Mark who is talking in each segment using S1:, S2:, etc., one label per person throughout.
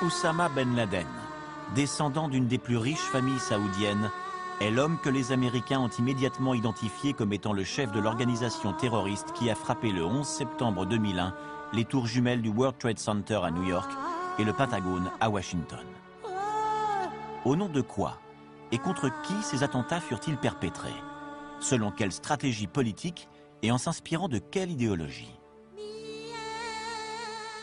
S1: Oussama Ben Laden, descendant d'une des plus riches familles saoudiennes, est l'homme que les Américains ont immédiatement identifié comme étant le chef de l'organisation terroriste qui a frappé le 11 septembre 2001 les tours jumelles du World Trade Center à New York et le Pentagone à Washington. Au nom de quoi et contre qui ces attentats furent-ils perpétrés? Selon quelle stratégie politique et en s'inspirant de quelle idéologie?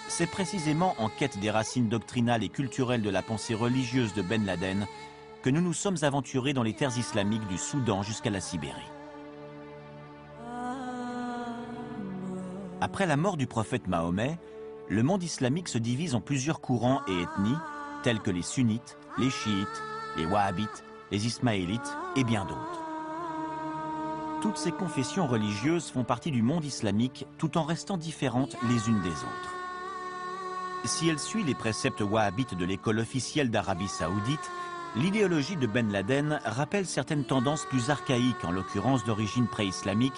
S1: C'est précisément en quête des racines doctrinales et culturelles de la pensée religieuse de Ben Laden que nous nous sommes aventurés dans les terres islamiques du Soudan jusqu'à la Sibérie. Après la mort du prophète Mahomet, le monde islamique se divise en plusieurs courants et ethnies, tels que les sunnites, les chiites, les wahhabites, les ismaélites et bien d'autres. Toutes ces confessions religieuses font partie du monde islamique tout en restant différentes les unes des autres. Si elle suit les préceptes wahhabites de l'école officielle d'Arabie Saoudite, l'idéologie de Ben Laden rappelle certaines tendances plus archaïques, en l'occurrence d'origine pré-islamique,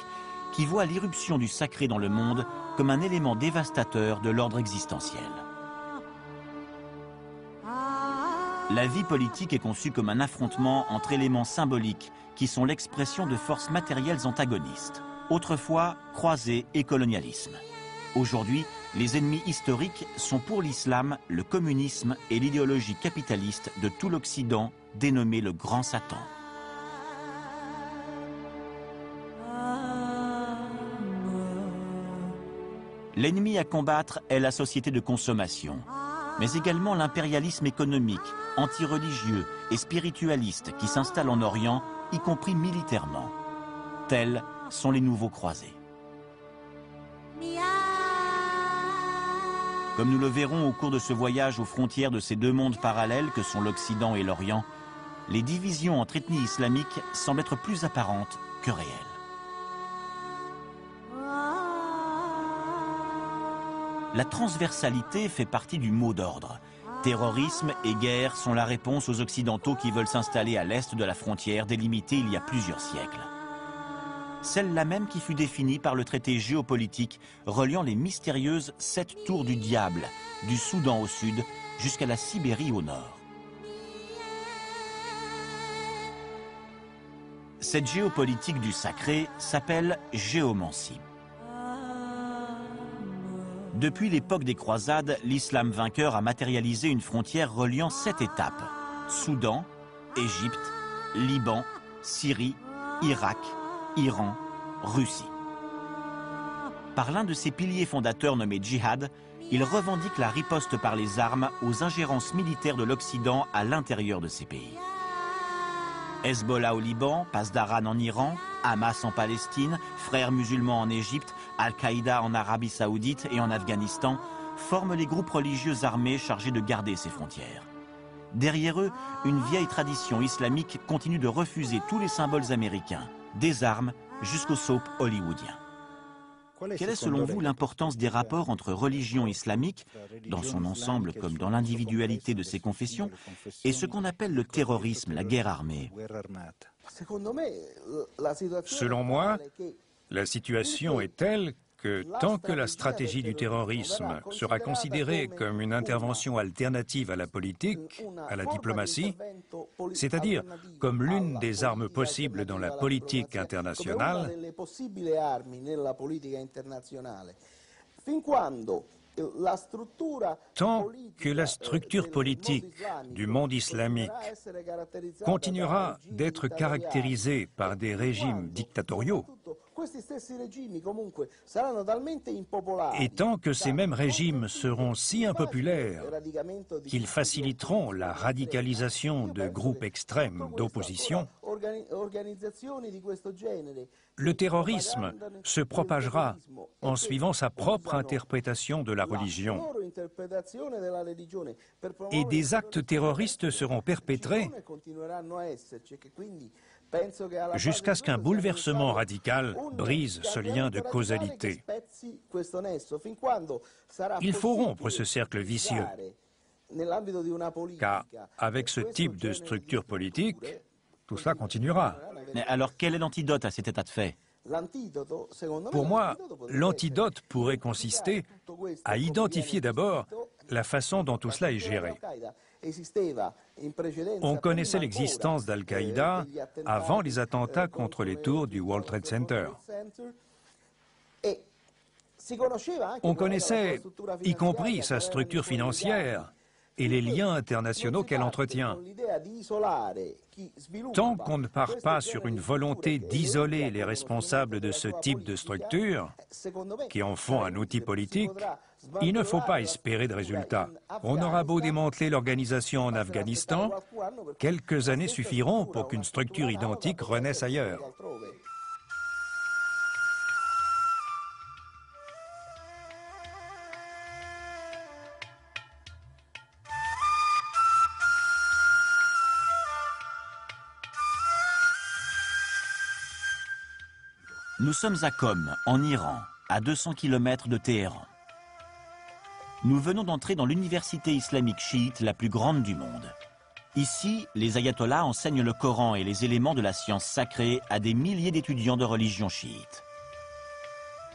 S1: qui voient l'irruption du sacré dans le monde comme un élément dévastateur de l'ordre existentiel. La vie politique est conçue comme un affrontement entre éléments symboliques qui sont l'expression de forces matérielles antagonistes. Autrefois, croisés et colonialisme. Aujourd'hui, les ennemis historiques sont pour l'islam, le communisme et l'idéologie capitaliste de tout l'Occident, dénommé le Grand Satan. L'ennemi à combattre est la société de consommation, mais également l'impérialisme économique, anti-religieux et spiritualiste qui s'installe en Orient, y compris militairement. Tels sont les nouveaux croisés. Comme nous le verrons au cours de ce voyage aux frontières de ces deux mondes parallèles que sont l'Occident et l'Orient, les divisions entre ethnies islamiques semblent être plus apparentes que réelles. La transversalité fait partie du mot d'ordre. Terrorisme et guerre sont la réponse aux Occidentaux qui veulent s'installer à l'est de la frontière délimitée il y a plusieurs siècles. Celle-là même qui fut définie par le traité géopolitique reliant les mystérieuses 7 tours du diable, du Soudan au sud jusqu'à la Sibérie au nord. Cette géopolitique du sacré s'appelle géomancie. Depuis l'époque des croisades, l'islam vainqueur a matérialisé une frontière reliant 7 étapes: Soudan, Égypte, Liban, Syrie, Irak, Iran, Russie. Par l'un de ses piliers fondateurs nommé Djihad, il revendique la riposte par les armes aux ingérences militaires de l'Occident à l'intérieur de ces pays. Hezbollah au Liban, Pasdaran en Iran, Hamas en Palestine, Frères musulmans en Égypte, Al-Qaïda en Arabie Saoudite et en Afghanistan forment les groupes religieux armés chargés de garder ces frontières. Derrière eux, une vieille tradition islamique continue de refuser tous les symboles américains, des armes jusqu'aux soaps hollywoodiens. Quelle est selon vous l'importance des rapports entre religion islamique, dans son ensemble comme dans l'individualité de ses confessions, et ce qu'on appelle le terrorisme, la guerre armée?
S2: Selon moi, la situation est telle que tant que la stratégie du terrorisme sera considérée comme une intervention alternative à la politique, à la diplomatie, c'est-à-dire comme l'une des armes possibles dans la politique internationale, tant que la structure politique du monde islamique continuera d'être caractérisée par des régimes dictatoriaux, et tant que ces mêmes régimes seront si impopulaires qu'ils faciliteront la radicalisation de groupes extrêmes d'opposition, le terrorisme se propagera en suivant sa propre interprétation de la religion. Et des actes terroristes seront perpétrés jusqu'à ce qu'un bouleversement radical brise ce lien de causalité. Il faut rompre ce cercle vicieux, car avec ce type de structure politique, tout cela continuera.
S1: Mais alors quel est l'antidote à cet état de fait?
S2: Pour moi, l'antidote pourrait consister à identifier d'abord la façon dont tout cela est géré. On connaissait l'existence d'Al-Qaïda avant les attentats contre les tours du World Trade Center. On connaissait, y compris sa structure financière et les liens internationaux qu'elle entretient. Tant qu'on ne part pas sur une volonté d'isoler les responsables de ce type de structure, qui en font un outil politique, il ne faut pas espérer de résultats. On aura beau démanteler l'organisation en Afghanistan, quelques années suffiront pour qu'une structure identique renaisse ailleurs.
S1: Nous sommes à Qom, en Iran, à 200 km de Téhéran. Nous venons d'entrer dans l'université islamique chiite la plus grande du monde. Ici, les ayatollahs enseignent le Coran et les éléments de la science sacrée à des milliers d'étudiants de religion chiite.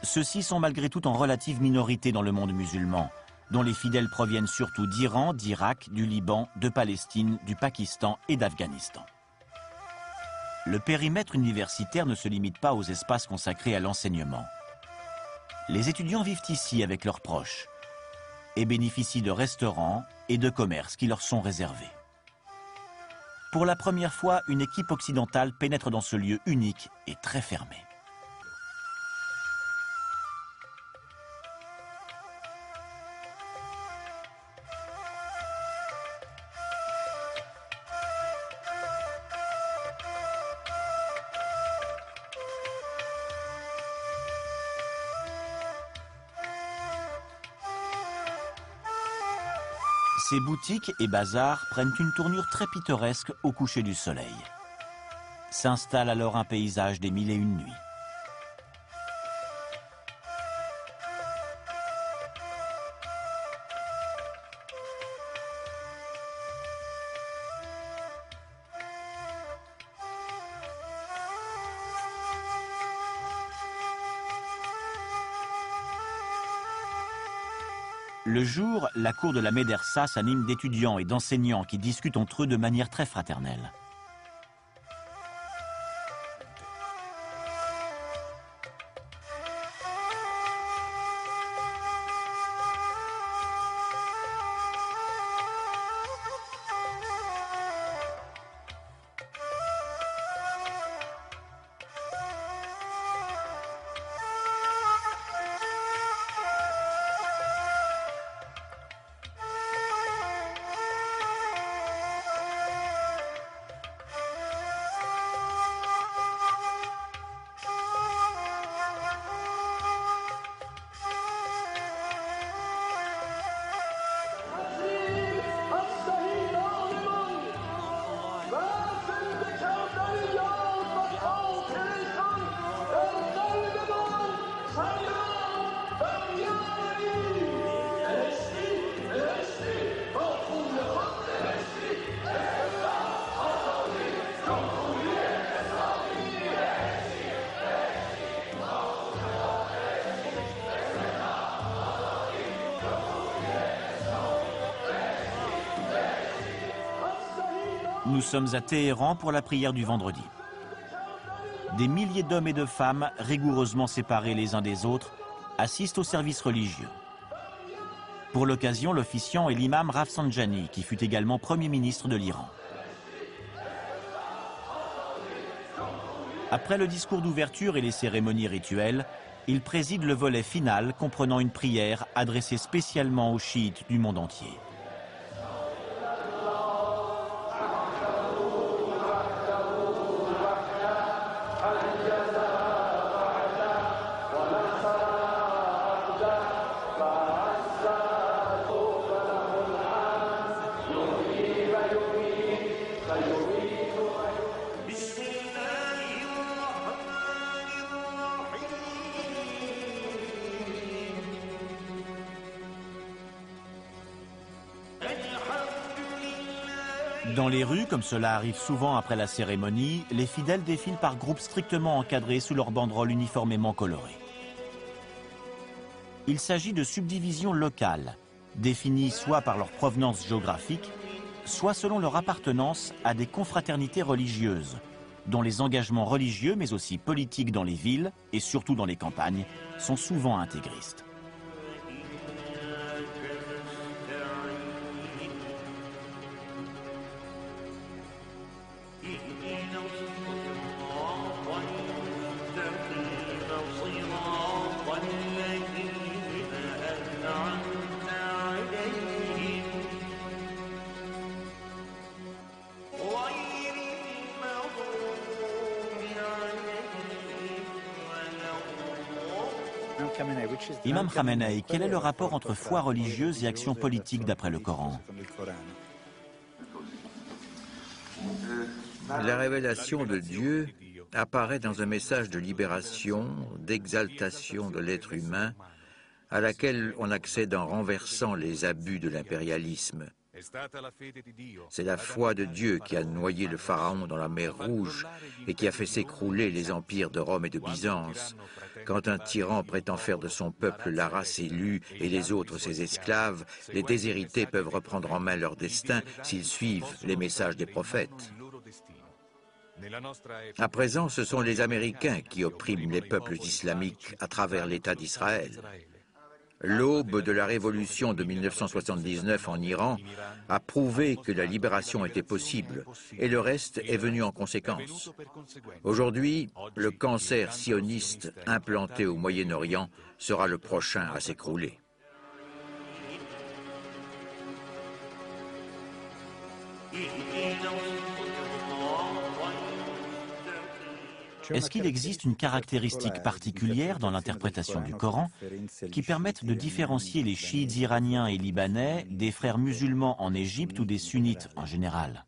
S1: Ceux-ci sont malgré tout en relative minorité dans le monde musulman, dont les fidèles proviennent surtout d'Iran, d'Irak, du Liban, de Palestine, du Pakistan et d'Afghanistan. Le périmètre universitaire ne se limite pas aux espaces consacrés à l'enseignement. Les étudiants vivent ici avec leurs proches et bénéficient de restaurants et de commerces qui leur sont réservés. Pour la première fois, une équipe occidentale pénètre dans ce lieu unique et très fermé. Ces boutiques et bazars prennent une tournure très pittoresque au coucher du soleil. S'installe alors un paysage des mille et une nuits. Le jour, la cour de la médersa s'anime d'étudiants et d'enseignants qui discutent entre eux de manière très fraternelle. Nous sommes à Téhéran pour la prière du vendredi. Des milliers d'hommes et de femmes, rigoureusement séparés les uns des autres, assistent au service religieux. Pour l'occasion, l'officiant est l'imam Rafsanjani, qui fut également Premier ministre de l'Iran. Après le discours d'ouverture et les cérémonies rituelles, il préside le volet final comprenant une prière adressée spécialement aux chiites du monde entier. Dans les rues, comme cela arrive souvent après la cérémonie, les fidèles défilent par groupes strictement encadrés sous leurs banderoles uniformément colorées. Il s'agit de subdivisions locales définis soit par leur provenance géographique, soit selon leur appartenance à des confraternités religieuses, dont les engagements religieux, mais aussi politiques dans les villes et surtout dans les campagnes, sont souvent intégristes. Imam Khamenei, quel est le rapport entre foi religieuse et action politique d'après le Coran?
S3: La révélation de Dieu apparaît dans un message de libération, d'exaltation de l'être humain, à laquelle on accède en renversant les abus de l'impérialisme. C'est la foi de Dieu qui a noyé le pharaon dans la mer Rouge et qui a fait s'écrouler les empires de Rome et de Byzance. Quand un tyran prétend faire de son peuple la race élue et les autres ses esclaves, les déshérités peuvent reprendre en main leur destin s'ils suivent les messages des prophètes. À présent, ce sont les Américains qui oppriment les peuples islamiques à travers l'État d'Israël. L'aube de la révolution de 1979 en Iran a prouvé que la libération était possible et le reste est venu en conséquence. Aujourd'hui, le cancer sioniste implanté au Moyen-Orient sera le prochain à s'écrouler.
S1: Est-ce qu'il existe une caractéristique particulière dans l'interprétation du Coran qui permette de différencier les chiites iraniens et libanais des frères musulmans en Égypte ou des sunnites en général?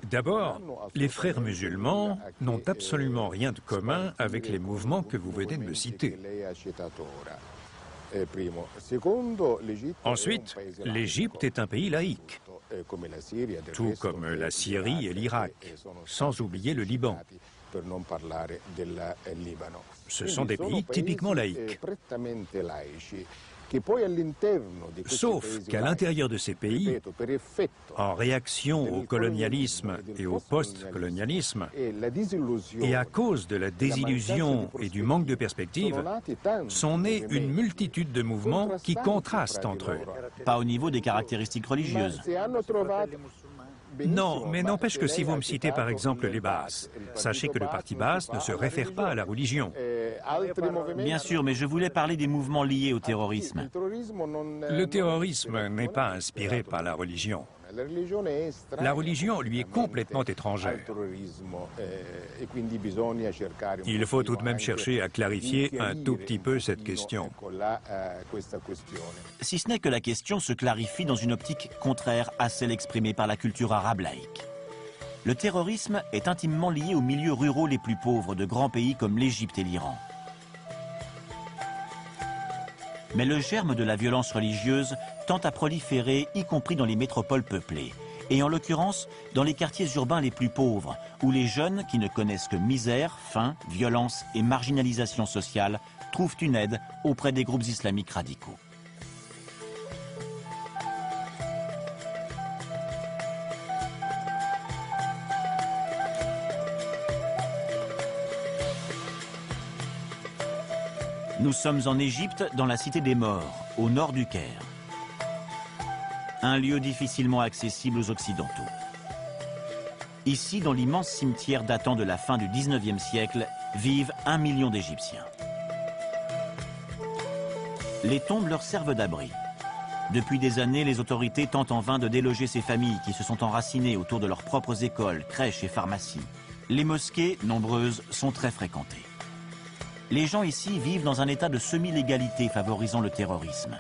S2: D'abord, les frères musulmans n'ont absolument rien de commun avec les mouvements que vous venez de me citer. Ensuite, l'Égypte est un pays laïque, tout comme la Syrie et l'Irak, sans oublier le Liban. Ce sont des pays typiquement laïques. Sauf qu'à l'intérieur de ces pays, en réaction au colonialisme et au post-colonialisme, et à cause de la désillusion et du manque de perspective, sont nés une multitude de mouvements qui contrastent entre eux.
S1: Pas au niveau des caractéristiques religieuses.
S2: Non, mais n'empêche que si vous me citez par exemple les Baas, sachez que le parti Baas ne se réfère pas à la religion.
S1: Bien sûr, mais je voulais parler des mouvements liés au terrorisme.
S2: Le terrorisme n'est pas inspiré par la religion. La religion lui est complètement étrangère. Il faut tout de même chercher à clarifier un tout petit peu cette question.
S1: Si ce n'est que la question se clarifie dans une optique contraire à celle exprimée par la culture arabe laïque. Le terrorisme est intimement lié aux milieux ruraux les plus pauvres de grands pays comme l'Égypte et l'Iran. Mais le germe de la violence religieuse tend à proliférer, y compris dans les métropoles peuplées, et en l'occurrence dans les quartiers urbains les plus pauvres, où les jeunes qui ne connaissent que misère, faim, violence et marginalisation sociale trouvent une aide auprès des groupes islamiques radicaux. Nous sommes en Égypte, dans la cité des Morts, au nord du Caire. Un lieu difficilement accessible aux Occidentaux. Ici, dans l'immense cimetière datant de la fin du 19e siècle, vivent 1 million d'Égyptiens. Les tombes leur servent d'abri. Depuis des années, les autorités tentent en vain de déloger ces familles qui se sont enracinées autour de leurs propres écoles, crèches et pharmacies. Les mosquées, nombreuses, sont très fréquentées. Les gens ici vivent dans un état de semi-légalité favorisant le terrorisme.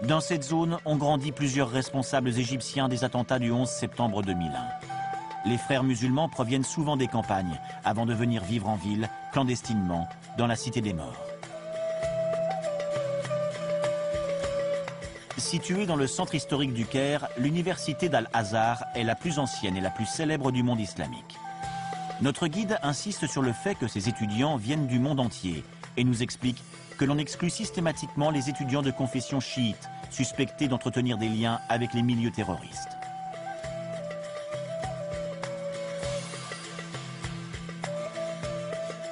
S1: Dans cette zone ont grandi plusieurs responsables égyptiens des attentats du 11 septembre 2001. Les frères musulmans proviennent souvent des campagnes avant de venir vivre en ville, clandestinement, dans la cité des Morts. Située dans le centre historique du Caire, l'université d'Al-Azhar est la plus ancienne et la plus célèbre du monde islamique. Notre guide insiste sur le fait que ces étudiants viennent du monde entier et nous explique que l'on exclut systématiquement les étudiants de confession chiite, suspectés d'entretenir des liens avec les milieux terroristes.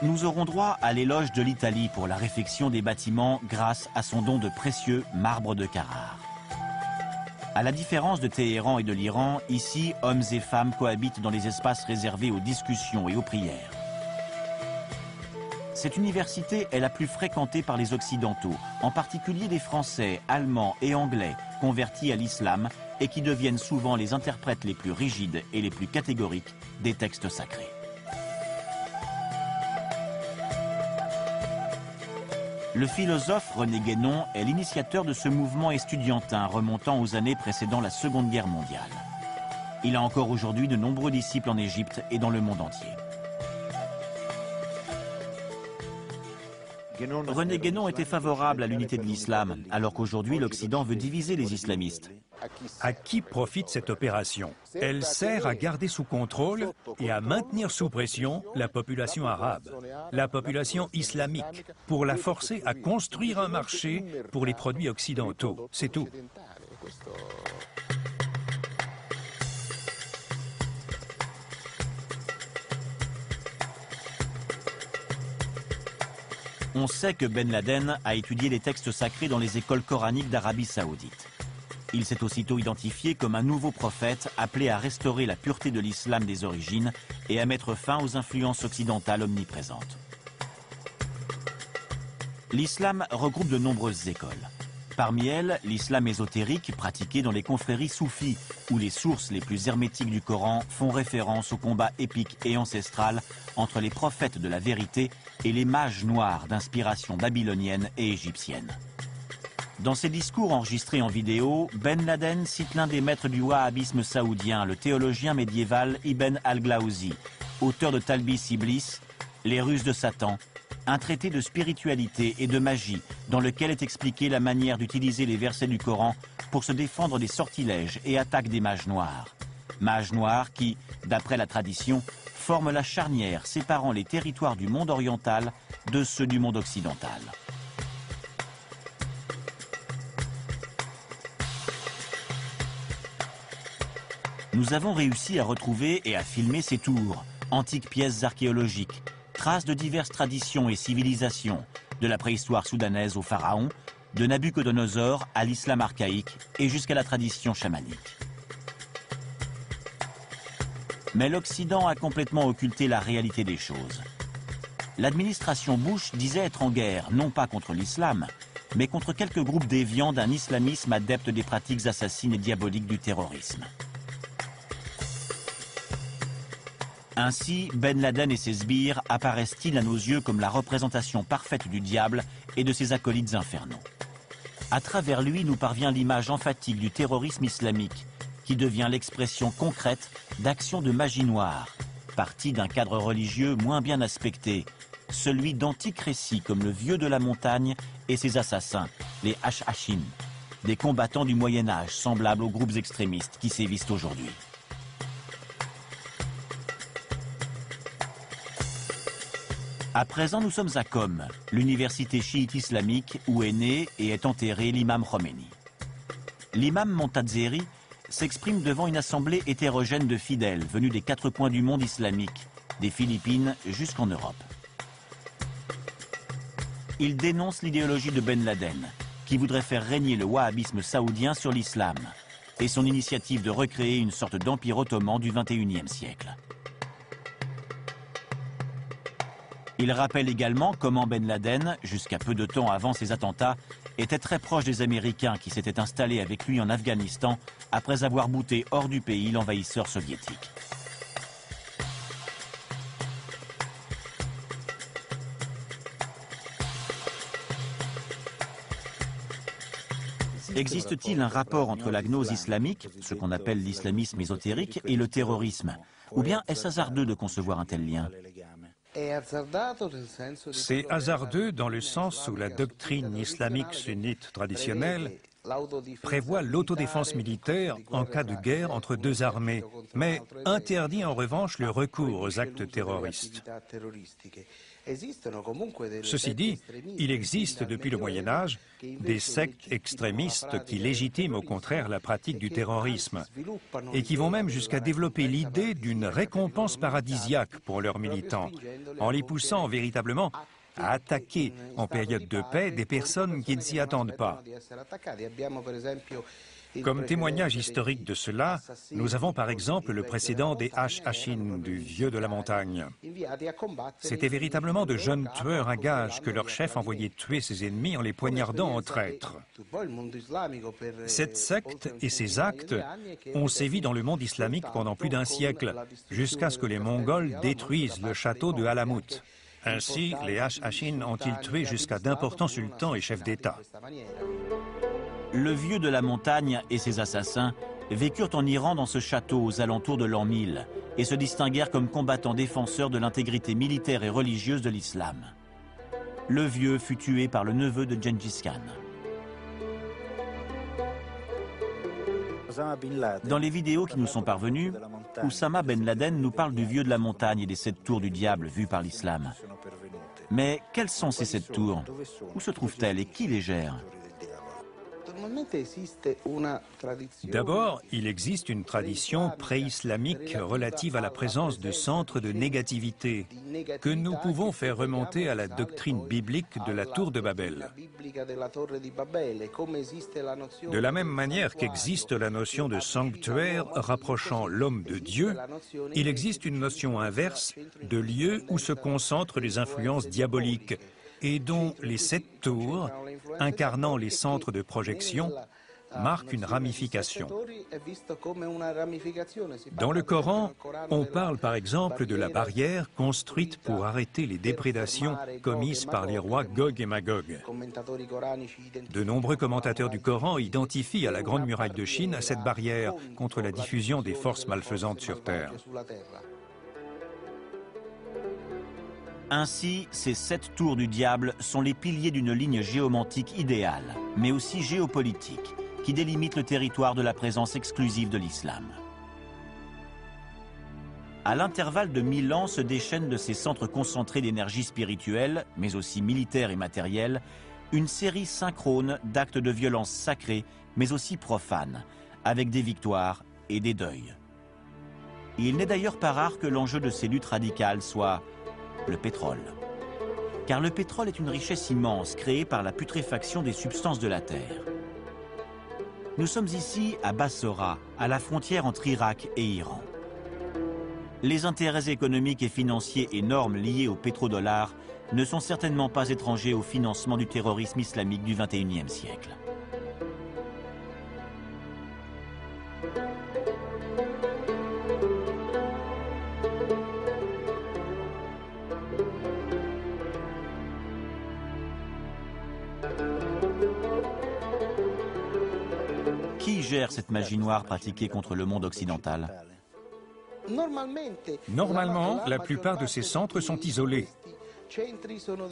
S1: Nous aurons droit à l'éloge de l'Italie pour la réfection des bâtiments grâce à son don de précieux marbre de Carrare. À la différence de Téhéran et de l'Iran, ici, hommes et femmes cohabitent dans les espaces réservés aux discussions et aux prières. Cette université est la plus fréquentée par les Occidentaux, en particulier les Français, Allemands et Anglais convertis à l'islam et qui deviennent souvent les interprètes les plus rigides et les plus catégoriques des textes sacrés. Le philosophe René Guénon est l'initiateur de ce mouvement estudiantin remontant aux années précédant la Seconde Guerre mondiale. Il a encore aujourd'hui de nombreux disciples en Égypte et dans le monde entier. René Guénon était favorable à l'unité de l'islam, alors qu'aujourd'hui l'Occident veut diviser les islamistes.
S2: À qui profite cette opération? Elle sert à garder sous contrôle et à maintenir sous pression la population arabe, la population islamique, pour la forcer à construire un marché pour les produits occidentaux. C'est tout.
S1: On sait que Ben Laden a étudié les textes sacrés dans les écoles coraniques d'Arabie Saoudite. Il s'est aussitôt identifié comme un nouveau prophète appelé à restaurer la pureté de l'islam des origines et à mettre fin aux influences occidentales omniprésentes. L'islam regroupe de nombreuses écoles. Parmi elles, l'islam ésotérique pratiqué dans les confréries soufis, où les sources les plus hermétiques du Coran font référence au combat épique et ancestral entre les prophètes de la vérité et les mages noirs d'inspiration babylonienne et égyptienne. Dans ses discours enregistrés en vidéo, Ben Laden cite l'un des maîtres du wahhabisme saoudien, le théologien médiéval Ibn al-Glawzi, auteur de Talbis Iblis, Les ruses de Satan, un traité de spiritualité et de magie dans lequel est expliquée la manière d'utiliser les versets du Coran pour se défendre des sortilèges et attaques des mages noirs. Mages noirs qui, d'après la tradition, forment la charnière séparant les territoires du monde oriental de ceux du monde occidental. Nous avons réussi à retrouver et à filmer ces tours, antiques pièces archéologiques, traces de diverses traditions et civilisations, de la préhistoire soudanaise au pharaon, de Nabuchodonosor à l'islam archaïque et jusqu'à la tradition chamanique. Mais l'Occident a complètement occulté la réalité des choses. L'administration Bush disait être en guerre, non pas contre l'islam, mais contre quelques groupes déviants d'un islamisme adepte des pratiques assassines et diaboliques du terrorisme. Ainsi, Ben Laden et ses sbires apparaissent-ils à nos yeux comme la représentation parfaite du diable et de ses acolytes infernaux. À travers lui nous parvient l'image emphatique du terrorisme islamique, qui devient l'expression concrète d'actions de magie noire, partie d'un cadre religieux moins bien aspecté, celui d'antiques récits comme le Vieux de la Montagne et ses assassins, les Hashashin, des combattants du Moyen-Âge semblables aux groupes extrémistes qui sévissent aujourd'hui. À présent, nous sommes à Qom, l'université chiite islamique où est né et est enterré l'imam Khomeini. L'imam Montazeri s'exprime devant une assemblée hétérogène de fidèles venus des 4 coins du monde islamique, des Philippines jusqu'en Europe. Il dénonce l'idéologie de Ben Laden, qui voudrait faire régner le wahhabisme saoudien sur l'islam, et son initiative de recréer une sorte d'empire ottoman du XXIe siècle. Il rappelle également comment Ben Laden, jusqu'à peu de temps avant ses attentats, était très proche des Américains qui s'étaient installés avec lui en Afghanistan après avoir bouté hors du pays l'envahisseur soviétique. Existe-t-il un rapport entre la gnose islamique, ce qu'on appelle l'islamisme ésotérique, et le terrorisme? Ou bien est-ce hasardeux de concevoir un tel lien?
S2: C'est hasardeux dans le sens où la doctrine islamique sunnite traditionnelle prévoit l'autodéfense militaire en cas de guerre entre deux armées, mais interdit en revanche le recours aux actes terroristes. Ceci dit, il existe depuis le Moyen Âge des sectes extrémistes qui légitiment au contraire la pratique du terrorisme et qui vont même jusqu'à développer l'idée d'une récompense paradisiaque pour leurs militants, en les poussant véritablement à attaquer en période de paix des personnes qui ne s'y attendent pas. Comme témoignage historique de cela, nous avons par exemple le précédent des Hashashin, du vieux de la montagne. C'étaient véritablement de jeunes tueurs à gages que leur chef envoyait tuer ses ennemis en les poignardant en traîtres. Cette secte et ces actes ont sévi dans le monde islamique pendant plus d'un siècle, jusqu'à ce que les Mongols détruisent le château de Alamut. Ainsi, les Hashashin ont-ils tué jusqu'à d'importants sultans et chefs d'État.
S1: Le vieux de la montagne et ses assassins vécurent en Iran dans ce château aux alentours de l'an 1000 et se distinguèrent comme combattants défenseurs de l'intégrité militaire et religieuse de l'islam. Le vieux fut tué par le neveu de Gengis Khan. Dans les vidéos qui nous sont parvenues, Oussama Ben Laden nous parle du vieux de la montagne et des 7 tours du diable vues par l'islam. Mais quelles sont ces 7 tours? Où se trouvent-elles et qui les gère?
S2: D'abord, il existe une tradition pré-islamique relative à la présence de centres de négativité que nous pouvons faire remonter à la doctrine biblique de la tour de Babel. De la même manière qu'existe la notion de sanctuaire rapprochant l'homme de Dieu, il existe une notion inverse de lieu où se concentrent les influences diaboliques et dont les 7 tours, incarnant les centres de projection, marquent une ramification. Dans le Coran, on parle par exemple de la barrière construite pour arrêter les déprédations commises par les rois Gog et Magog. De nombreux commentateurs du Coran identifient à la Grande Muraille de Chine cette barrière contre la diffusion des forces malfaisantes sur Terre.
S1: Ainsi, ces 7 tours du diable sont les piliers d'une ligne géomantique idéale, mais aussi géopolitique, qui délimite le territoire de la présence exclusive de l'islam. À l'intervalle de 1000 ans se déchaînent de ces centres concentrés d'énergie spirituelle, mais aussi militaire et matérielle, une série synchrone d'actes de violence sacrés, mais aussi profanes, avec des victoires et des deuils. Il n'est d'ailleurs pas rare que l'enjeu de ces luttes radicales soit le pétrole. Car le pétrole est une richesse immense créée par la putréfaction des substances de la terre. Nous sommes ici à Bassora, à la frontière entre Irak et Iran. Les intérêts économiques et financiers énormes liés au pétrodollar ne sont certainement pas étrangers au financement du terrorisme islamique du XXIe siècle. Qui gère cette magie noire pratiquée contre le monde occidental?
S2: Normalement, la plupart de ces centres sont isolés.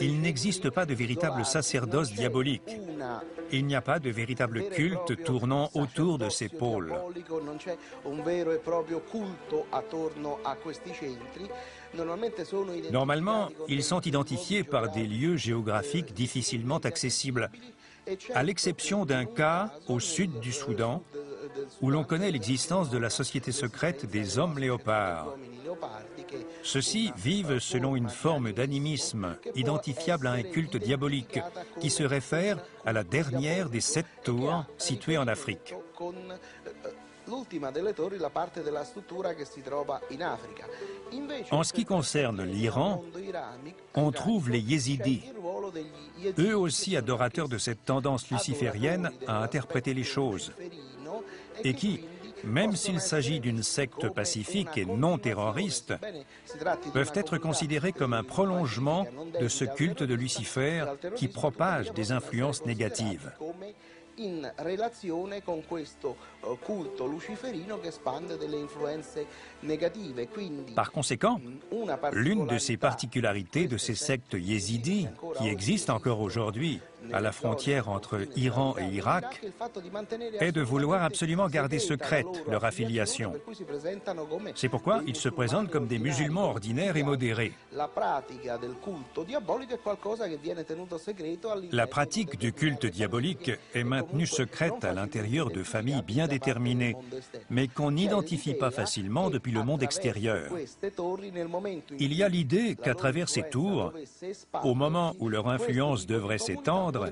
S2: Il n'existe pas de véritable sacerdoce diabolique. Il n'y a pas de véritable culte tournant autour de ces pôles. Normalement, ils sont identifiés par des lieux géographiques difficilement accessibles, à l'exception d'un cas au sud du Soudan, où l'on connaît l'existence de la société secrète des hommes léopards. Ceux-ci vivent selon une forme d'animisme identifiable à un culte diabolique qui se réfère à la dernière des 7 tours situées en Afrique. En ce qui concerne l'Iran, on trouve les Yézidis, eux aussi adorateurs de cette tendance luciférienne à interpréter les choses, et qui, même s'il s'agit d'une secte pacifique et non terroriste, peuvent être considérés comme un prolongement de ce culte de Lucifer qui propage des influences négatives. Par conséquent, l'une de ces particularités de ces sectes yézidis, qui existent encore aujourd'hui, à la frontière entre Iran et Irak est de vouloir absolument garder secrète leur affiliation. C'est pourquoi ils se présentent comme des musulmans ordinaires et modérés. La pratique du culte diabolique est maintenue secrète à l'intérieur de familles bien déterminées, mais qu'on n'identifie pas facilement depuis le monde extérieur. Il y a l'idée qu'à travers ces tours, au moment où leur influence devrait s'étendre,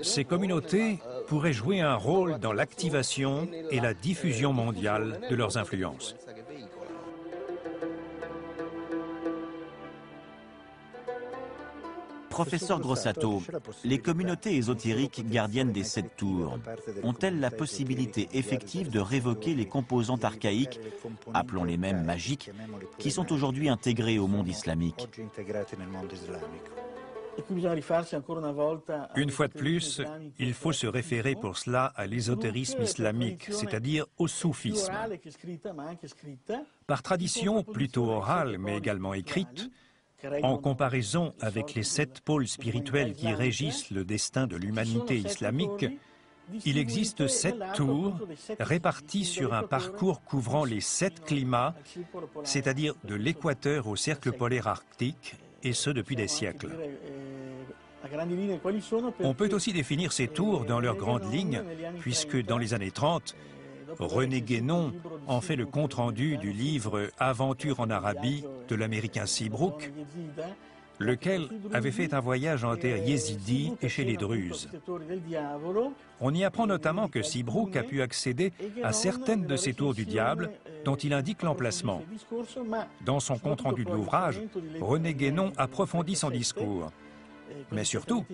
S2: ces communautés pourraient jouer un rôle dans l'activation et la diffusion mondiale de leurs influences.
S1: Professeur Grossato, les communautés ésotériques gardiennes des 7 tours ont-elles la possibilité effective de révoquer les composantes archaïques, appelons-les même magiques, qui sont aujourd'hui intégrées au monde islamique?
S2: Une fois de plus, il faut se référer pour cela à l'ésotérisme islamique, c'est-à-dire au soufisme. Par tradition plutôt orale, mais également écrite, en comparaison avec les 7 pôles spirituels qui régissent le destin de l'humanité islamique, il existe 7 tours réparties sur un parcours couvrant les 7 climats, c'est-à-dire de l'équateur au cercle polaire arctique, et ce depuis des siècles. On peut aussi définir ces tours dans leurs grandes lignes, puisque dans les années 30, René Guénon en fait le compte-rendu du livre « Aventure en Arabie » de l'américain Seabrook, lequel avait fait un voyage en terre yézidi et chez les Druzes. On y apprend notamment que Seabrook a pu accéder à certaines de ces tours du diable dont il indique l'emplacement. Dans son compte-rendu de l'ouvrage, René Guénon approfondit son discours. Mais surtout,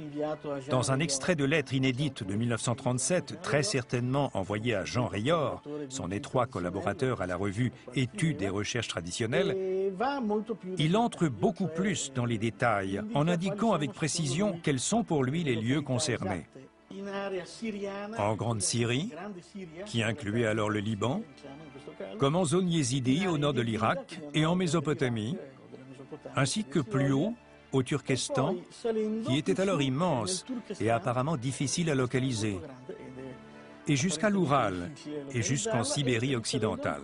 S2: dans un extrait de lettre inédite de 1937, très certainement envoyé à Jean Rayor, son étroit collaborateur à la revue Études et recherches traditionnelles, il entre beaucoup plus dans les détails, en indiquant avec précision quels sont pour lui les lieux concernés. En Grande Syrie, qui incluait alors le Liban, comme en zone yézidi au nord de l'Irak et en Mésopotamie, ainsi que plus haut, au Turkestan, qui était alors immense et apparemment difficile à localiser, et jusqu'à l'Oural et jusqu'en Sibérie occidentale.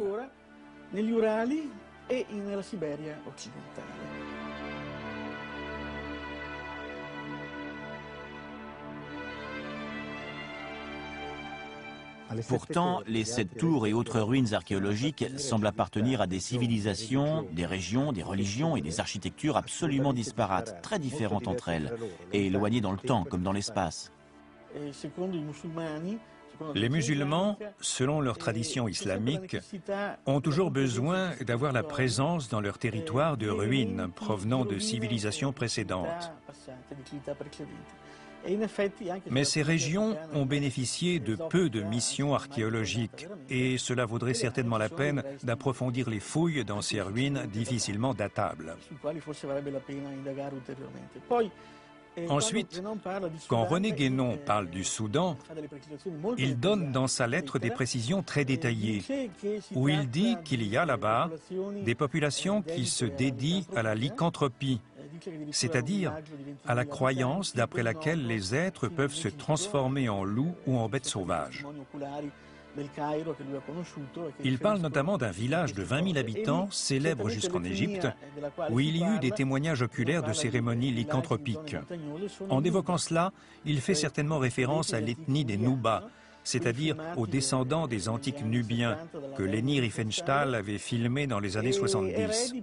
S1: Pourtant, les 7 tours et autres ruines archéologiques semblent appartenir à des civilisations, des régions, des religions et des architectures absolument disparates, très différentes entre elles, et éloignées dans le temps comme dans l'espace.
S2: Les musulmans, selon leur tradition islamique, ont toujours besoin d'avoir la présence dans leur territoire de ruines provenant de civilisations précédentes. Mais ces régions ont bénéficié de peu de missions archéologiques et cela vaudrait certainement la peine d'approfondir les fouilles dans ces ruines difficilement datables. Ensuite, quand René Guénon parle du Soudan, il donne dans sa lettre des précisions très détaillées, où il dit qu'il y a là-bas des populations qui se dédient à la lycanthropie, c'est-à-dire à la croyance d'après laquelle les êtres peuvent se transformer en loups ou en bêtes sauvages. Il parle notamment d'un village de 20 000 habitants, célèbre jusqu'en Égypte, où il y eut des témoignages oculaires de cérémonies lycanthropiques. En évoquant cela, il fait certainement référence à l'ethnie des Noubas, c'est-à-dire aux descendants des antiques Nubiens, que Leni Riefenstahl avait filmés dans les années 70.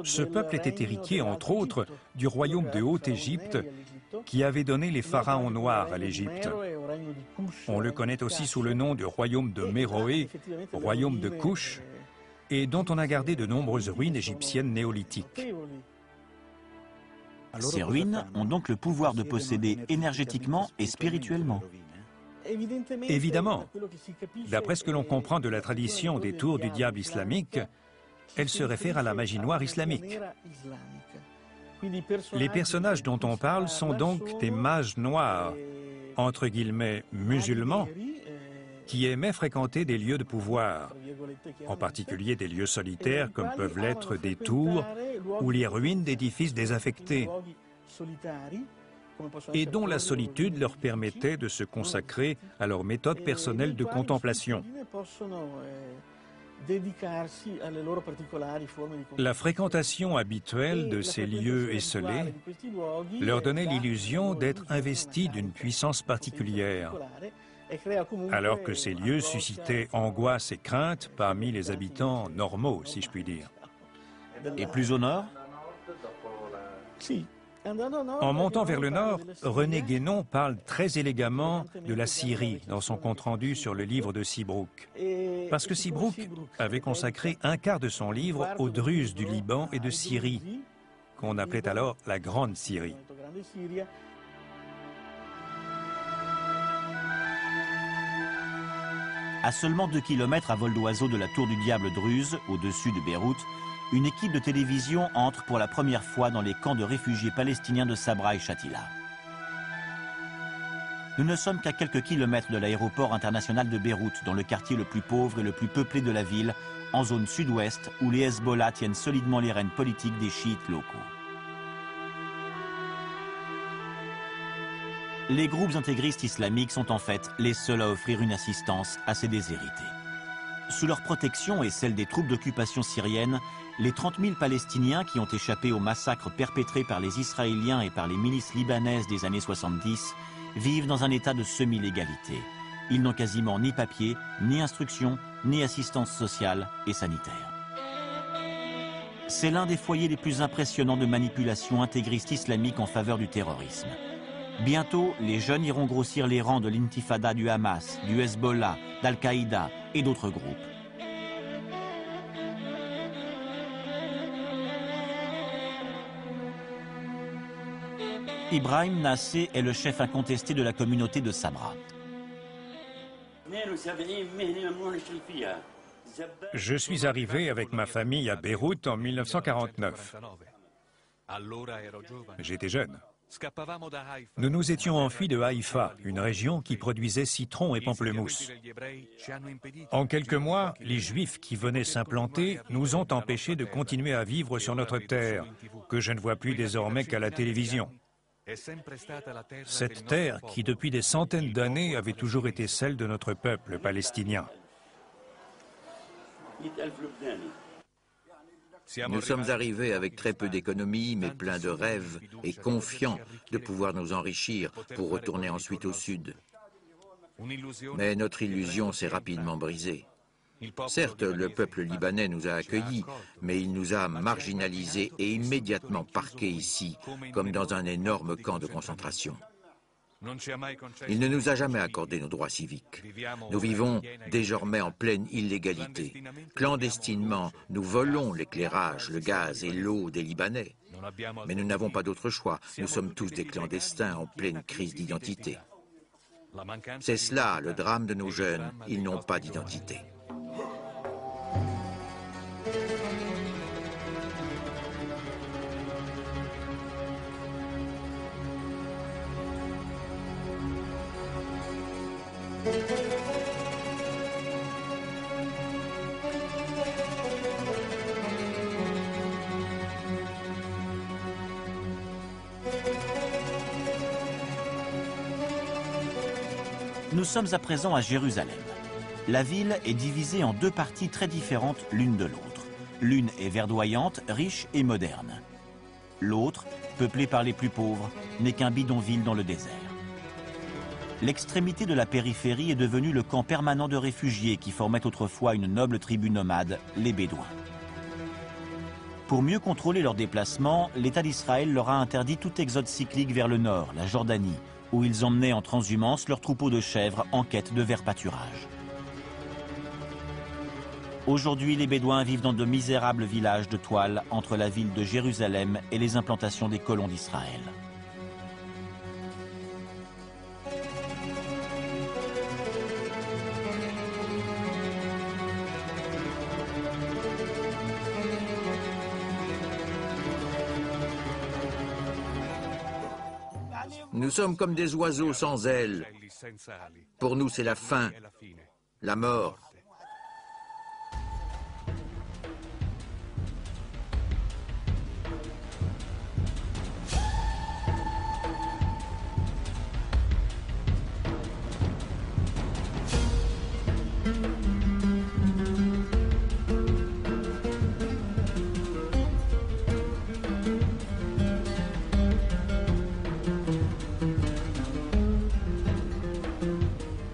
S2: Ce peuple était héritier, entre autres, du royaume de Haute-Égypte, qui avait donné les pharaons noirs à l'Égypte. On le connaît aussi sous le nom de royaume de Méroé, royaume de Couche, et dont on a gardé de nombreuses ruines égyptiennes néolithiques.
S1: Ces ruines ont donc le pouvoir de posséder énergétiquement et spirituellement.
S2: Évidemment, d'après ce que l'on comprend de la tradition des tours du diable islamique, elles se réfèrent à la magie noire islamique. Les personnages dont on parle sont donc des mages noirs, entre guillemets musulmans, qui aimaient fréquenter des lieux de pouvoir, en particulier des lieux solitaires comme peuvent l'être des tours ou les ruines d'édifices désaffectés. et dont la solitude leur permettait de se consacrer à leur méthode personnelle de contemplation. La fréquentation habituelle de ces lieux esselés leur donnait l'illusion d'être investis d'une puissance particulière, alors que ces lieux suscitaient angoisse et crainte parmi les habitants normaux, si je puis dire.
S1: Et plus au nord?
S2: En montant vers le nord, René Guénon parle très élégamment de la Syrie dans son compte-rendu sur le livre de Seabrook. Parce que Seabrook avait consacré un quart de son livre aux Druzes du Liban et de Syrie, qu'on appelait alors la Grande Syrie.
S1: À seulement 2 kilomètres à vol d'oiseau de la tour du Diable Druze, au-dessus de Beyrouth, une équipe de télévision entre pour la première fois dans les camps de réfugiés palestiniens de Sabra et Shatila. Nous ne sommes qu'à quelques kilomètres de l'aéroport international de Beyrouth, dans le quartier le plus pauvre et le plus peuplé de la ville, en zone sud-ouest, où les Hezbollah tiennent solidement les rênes politiques des chiites locaux. Les groupes intégristes islamiques sont en fait les seuls à offrir une assistance à ces déshérités. Sous leur protection et celle des troupes d'occupation syriennes, les 30 000 Palestiniens qui ont échappé aux massacres perpétrés par les Israéliens et par les milices libanaises des années 70 vivent dans un état de semi-légalité. Ils n'ont quasiment ni papier, ni instruction, ni assistance sociale et sanitaire. C'est l'un des foyers les plus impressionnants de manipulation intégriste islamique en faveur du terrorisme. Bientôt, les jeunes iront grossir les rangs de l'intifada du Hamas, du Hezbollah, d'Al-Qaïda et d'autres groupes. Ibrahim Nassé est le chef incontesté de la communauté de Sabra.
S2: Je suis arrivé avec ma famille à Beyrouth en 1949. J'étais jeune. Nous nous étions enfuis de Haïfa, une région qui produisait citron et pamplemousse. En quelques mois, les Juifs qui venaient s'implanter nous ont empêchés de continuer à vivre sur notre terre, que je ne vois plus désormais qu'à la télévision. Cette terre qui, depuis des centaines d'années, avait toujours été celle de notre peuple palestinien.
S3: Nous sommes arrivés avec très peu d'économies, mais pleins de rêves et confiants de pouvoir nous enrichir pour retourner ensuite au sud. Mais notre illusion s'est rapidement brisée. Certes, le peuple libanais nous a accueillis, mais il nous a marginalisés et immédiatement parqués ici, comme dans un énorme camp de concentration. Il ne nous a jamais accordé nos droits civiques. Nous vivons désormais en pleine illégalité. Clandestinement, nous volons l'éclairage, le gaz et l'eau des Libanais. Mais nous n'avons pas d'autre choix. Nous sommes tous des clandestins en pleine crise d'identité. C'est cela le drame de nos jeunes. Ils n'ont pas d'identité.
S1: Nous sommes à présent à Jérusalem. La ville est divisée en 2 parties très différentes l'une de l'autre. L'une est verdoyante, riche et moderne. L'autre, peuplée par les plus pauvres, n'est qu'un bidonville dans le désert. L'extrémité de la périphérie est devenue le camp permanent de réfugiés qui formait autrefois une noble tribu nomade, les Bédouins. Pour mieux contrôler leurs déplacements, l'État d'Israël leur a interdit tout exode cyclique vers le nord, la Jordanie, où ils emmenaient en transhumance leurs troupeaux de chèvres en quête de vert pâturage. Aujourd'hui, les Bédouins vivent dans de misérables villages de toile entre la ville de Jérusalem et les implantations des colons d'Israël.
S3: Nous sommes comme des oiseaux sans ailes. Pour nous, c'est la fin, la mort.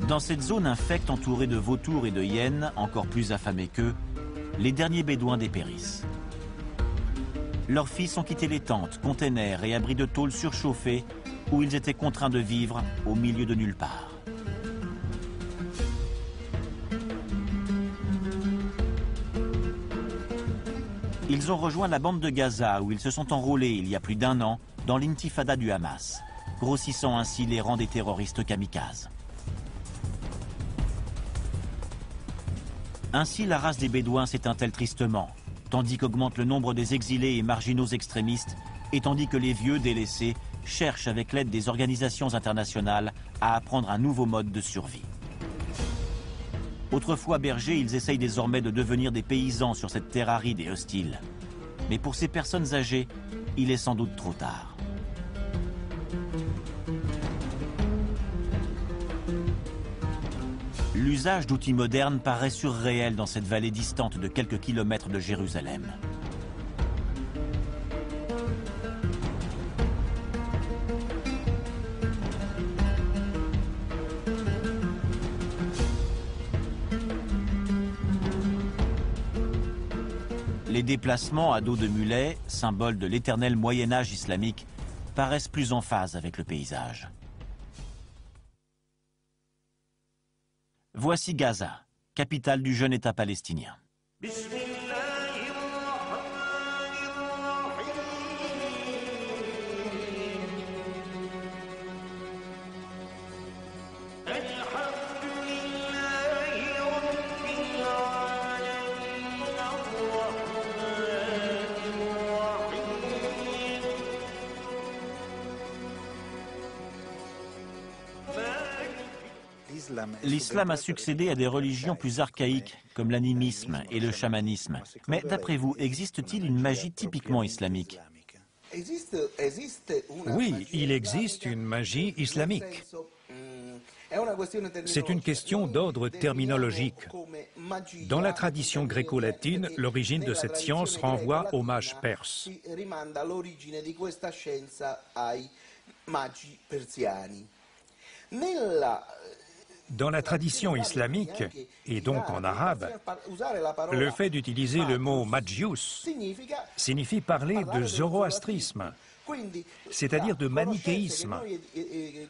S1: Dans cette zone infecte entourée de vautours et de hyènes, encore plus affamés qu'eux, les derniers bédouins dépérissent. Leurs fils ont quitté les tentes, containers et abris de tôle surchauffés où ils étaient contraints de vivre au milieu de nulle part. Ils ont rejoint la bande de Gaza où ils se sont enrôlés il y a plus d'1 an dans l'intifada du Hamas, grossissant ainsi les rangs des terroristes kamikazes. Ainsi, la race des Bédouins s'éteint-elle tristement, tandis qu'augmente le nombre des exilés et marginaux extrémistes, et tandis que les vieux délaissés cherchent avec l'aide des organisations internationales à apprendre un nouveau mode de survie. Autrefois bergers, ils essayent désormais de devenir des paysans sur cette terre aride et hostile. Mais pour ces personnes âgées, il est sans doute trop tard. L'usage d'outils modernes paraît surréel dans cette vallée distante de quelques kilomètres de Jérusalem. Les déplacements à dos de mulet, symbole de l'éternel Moyen-Âge islamique, paraissent plus en phase avec le paysage. Voici Gaza, capitale du jeune État palestinien. L'islam a succédé à des religions plus archaïques, comme l'animisme et le chamanisme. Mais d'après vous, existe-t-il une magie typiquement islamique?
S2: Oui, il existe une magie islamique. C'est une question d'ordre terminologique. Dans la tradition gréco-latine, l'origine de cette science renvoie au mage perse. Dans la tradition islamique, et donc en arabe, le fait d'utiliser le mot Magius signifie parler de zoroastrisme, c'est-à-dire de manichéisme.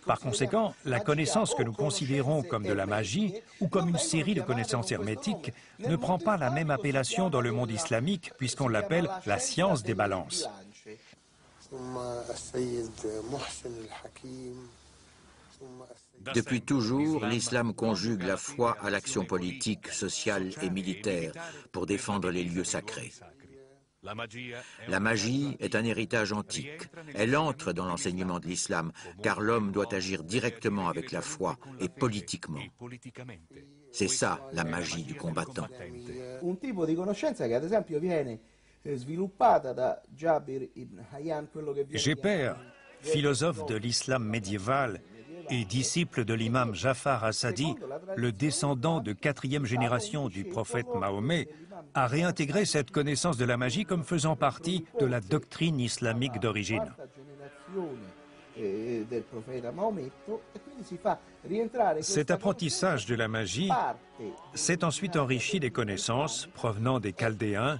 S2: Par conséquent, la connaissance que nous considérons comme de la magie ou comme une série de connaissances hermétiques ne prend pas la même appellation dans le monde islamique puisqu'on l'appelle la science des balances.
S3: Depuis toujours, l'islam conjugue la foi à l'action politique, sociale et militaire pour défendre les lieux sacrés. La magie est un héritage antique. Elle entre dans l'enseignement de l'islam, car l'homme doit agir directement avec la foi et politiquement. C'est ça, la magie du combattant.
S2: Jépher, philosophe de l'islam médiéval et disciple de l'imam Jafar Assadi, le descendant de 4e génération du prophète Mahomet, a réintégré cette connaissance de la magie comme faisant partie de la doctrine islamique d'origine. Cet apprentissage de la magie s'est ensuite enrichi des connaissances provenant des Chaldéens,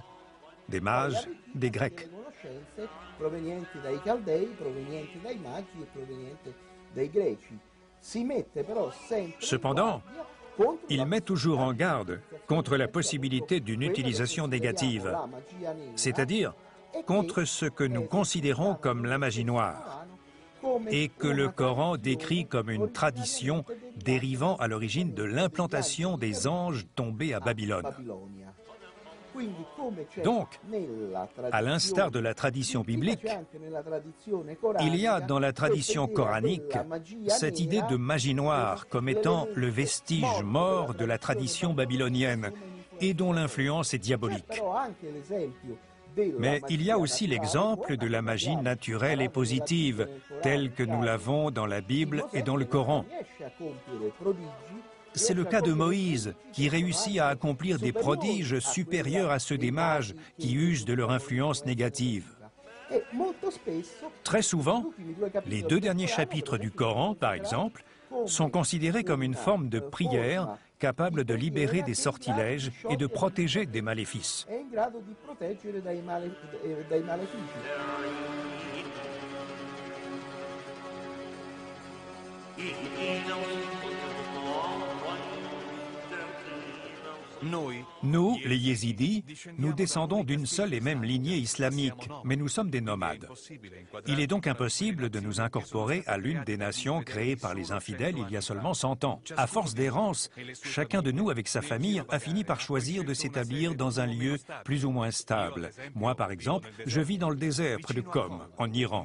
S2: des mages, des Grecs. Cependant, il met toujours en garde contre la possibilité d'une utilisation négative, c'est-à-dire contre ce que nous considérons comme la magie noire, et que le Coran décrit comme une tradition dérivant à l'origine de l'implantation des anges tombés à Babylone. Donc, à l'instar de la tradition biblique, il y a dans la tradition coranique cette idée de magie noire comme étant le vestige mort de la tradition babylonienne et dont l'influence est diabolique. Mais il y a aussi l'exemple de la magie naturelle et positive, telle que nous l'avons dans la Bible et dans le Coran. C'est le cas de Moïse, qui réussit à accomplir des prodiges supérieurs à ceux des mages qui usent de leur influence négative. Très souvent, les 2 derniers chapitres du Coran, par exemple, sont considérés comme une forme de prière capable de libérer des sortilèges et de protéger des maléfices. Nous, les Yézidis, nous descendons d'une seule et même lignée islamique, mais nous sommes des nomades. Il est donc impossible de nous incorporer à l'une des nations créées par les infidèles il y a seulement 100 ans. À force d'errance, chacun de nous, avec sa famille, a fini par choisir de s'établir dans un lieu plus ou moins stable. Moi, par exemple, je vis dans le désert, près de Qom, en Iran.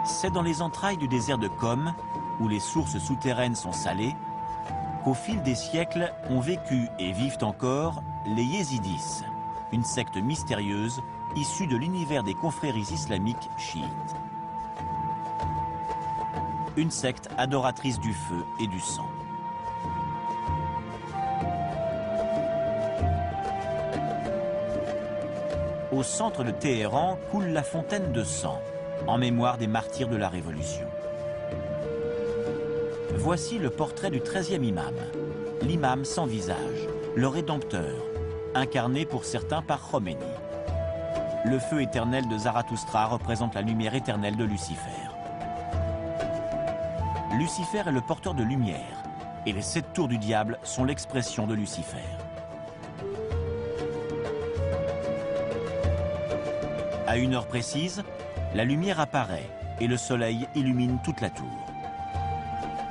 S1: C'est dans les entrailles du désert de Qom, où les sources souterraines sont salées, qu'au fil des siècles ont vécu et vivent encore les Yézidis, une secte mystérieuse issue de l'univers des confréries islamiques chiites. Une secte adoratrice du feu et du sang. Au centre de Téhéran coule la fontaine de sang, en mémoire des martyrs de la Révolution. Voici le portrait du 13e imam, l'imam sans visage, le Rédempteur, incarné pour certains par Khomeini. Le feu éternel de Zarathustra représente la lumière éternelle de Lucifer. Lucifer est le porteur de lumière, et les 7 tours du diable sont l'expression de Lucifer. À une heure précise, la lumière apparaît et le soleil illumine toute la tour.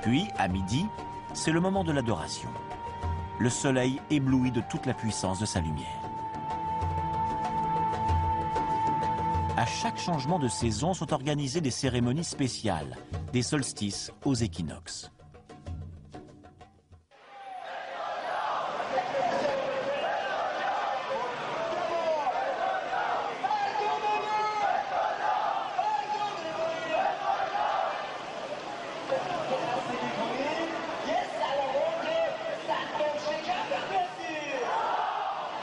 S1: Puis, à midi, c'est le moment de l'adoration. Le soleil éblouit de toute la puissance de sa lumière. À chaque changement de saison sont organisées des cérémonies spéciales, des solstices aux équinoxes.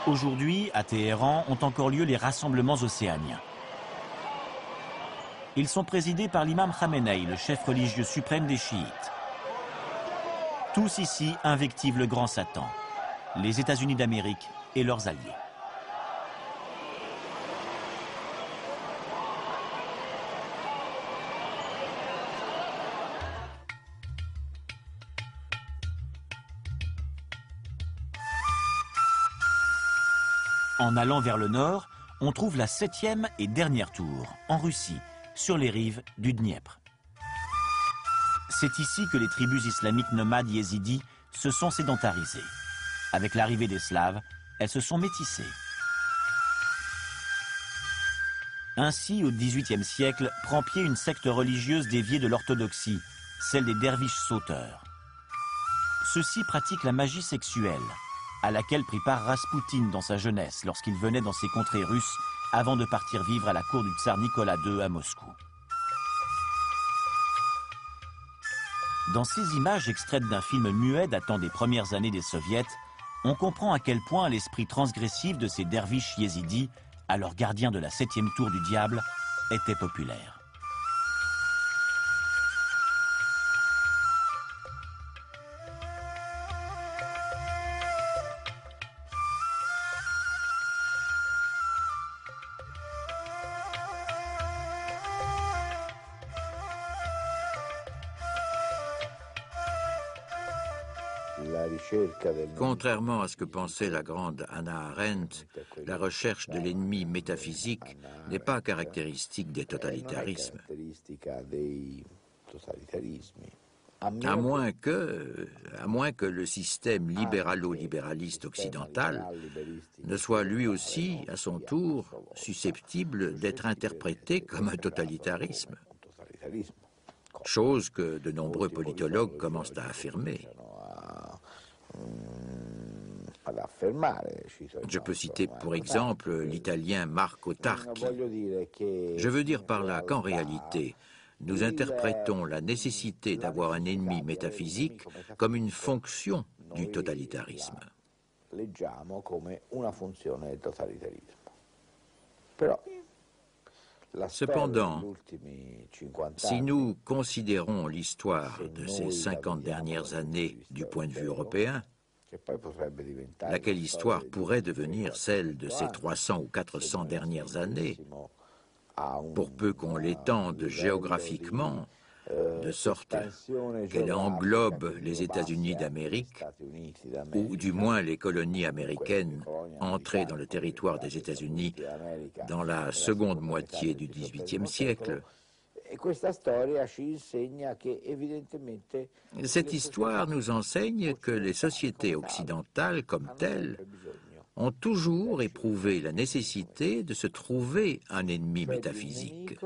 S1: Aujourd'hui, à Téhéran, ont encore lieu les rassemblements océaniens. Ils sont présidés par l'imam Khamenei, le chef religieux suprême des chiites. Tous ici invectivent le grand Satan, les États-Unis d'Amérique et leurs alliés. En allant vers le nord, on trouve la 7e et dernière tour, en Russie, sur les rives du Dniepr. C'est ici que les tribus islamiques nomades yézidis se sont sédentarisées. Avec l'arrivée des Slaves, elles se sont métissées. Ainsi, au XVIIIe siècle, prend pied une secte religieuse déviée de l'orthodoxie, celle des derviches sauteurs. Ceux-ci pratiquent la magie sexuelle, à laquelle prit part Raspoutine dans sa jeunesse lorsqu'il venait dans ces contrées russes avant de partir vivre à la cour du tsar Nicolas II à Moscou. Dans ces images extraites d'un film muet datant des premières années des soviets, on comprend à quel point l'esprit transgressif de ces derviches yézidis, alors gardiens de la 7e tour du diable, était populaire.
S3: Contrairement à ce que pensait la grande Hannah Arendt, la recherche de l'ennemi métaphysique n'est pas caractéristique des totalitarismes. À moins que le système libéralo-libéraliste occidental ne soit lui aussi, à son tour, susceptible d'être interprété comme un totalitarisme. Chose que de nombreux politologues commencent à affirmer. Je peux citer pour exemple l'italien Marco Tarchi. Je veux dire par là qu'en réalité, nous interprétons la nécessité d'avoir un ennemi métaphysique comme une fonction du totalitarisme.
S4: leggiamo come una funzione del totalitarismo. Però
S3: Cependant, si nous considérons l'histoire de ces 50 dernières années du point de vue européen, laquelle histoire pourrait devenir celle de ces 300 ou 400 dernières années, pour peu qu'on l'étende géographiquement, de sorte qu'elle englobe les États-Unis d'Amérique, ou du moins les colonies américaines entrées dans le territoire des États-Unis dans la seconde moitié du XVIIIe siècle. Cette histoire nous enseigne que les sociétés occidentales comme telles ont toujours éprouvé la nécessité de se trouver un ennemi métaphysique,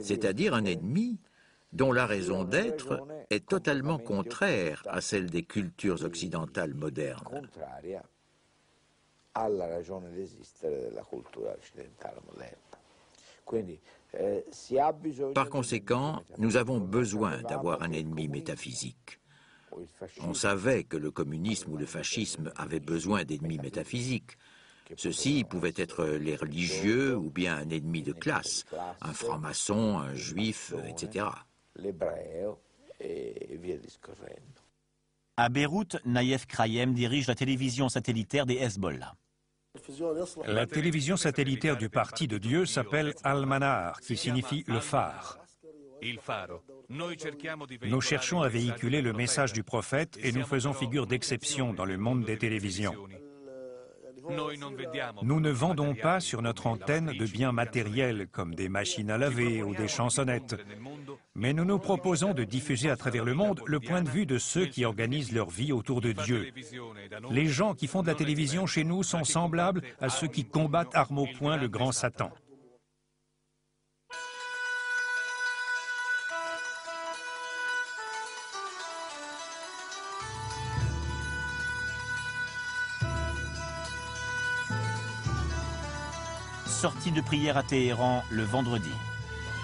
S3: c'est-à-dire un ennemi dont la raison d'être est totalement contraire à celle des cultures occidentales modernes. Par conséquent, nous avons besoin d'avoir un ennemi métaphysique. On savait que le communisme ou le fascisme avaient besoin d'ennemis métaphysiques. Ceux-ci pouvaient être les religieux ou bien un ennemi de classe, un franc-maçon, un juif, etc.
S1: À Beyrouth, Naïef Krayem dirige la télévision satellitaire des Hezbollah.
S2: La télévision satellitaire du Parti de Dieu s'appelle Al-Manar, qui signifie le phare. Nous cherchons à véhiculer le message du prophète et nous faisons figure d'exception dans le monde des télévisions. Nous ne vendons pas sur notre antenne de biens matériels comme des machines à laver ou des chansonnettes, mais nous nous proposons de diffuser à travers le monde le point de vue de ceux qui organisent leur vie autour de Dieu. Les gens qui font de la télévision chez nous sont semblables à ceux qui combattent armes au poing le grand Satan.
S1: Sortie de prière à Téhéran le vendredi.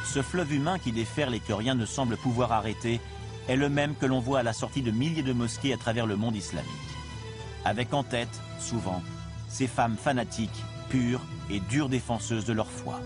S1: Ce fleuve humain qui déferle et que rien ne semble pouvoir arrêter est le même que l'on voit à la sortie de milliers de mosquées à travers le monde islamique. Avec en tête, souvent, ces femmes fanatiques, pures et dures défenseuses de leur foi.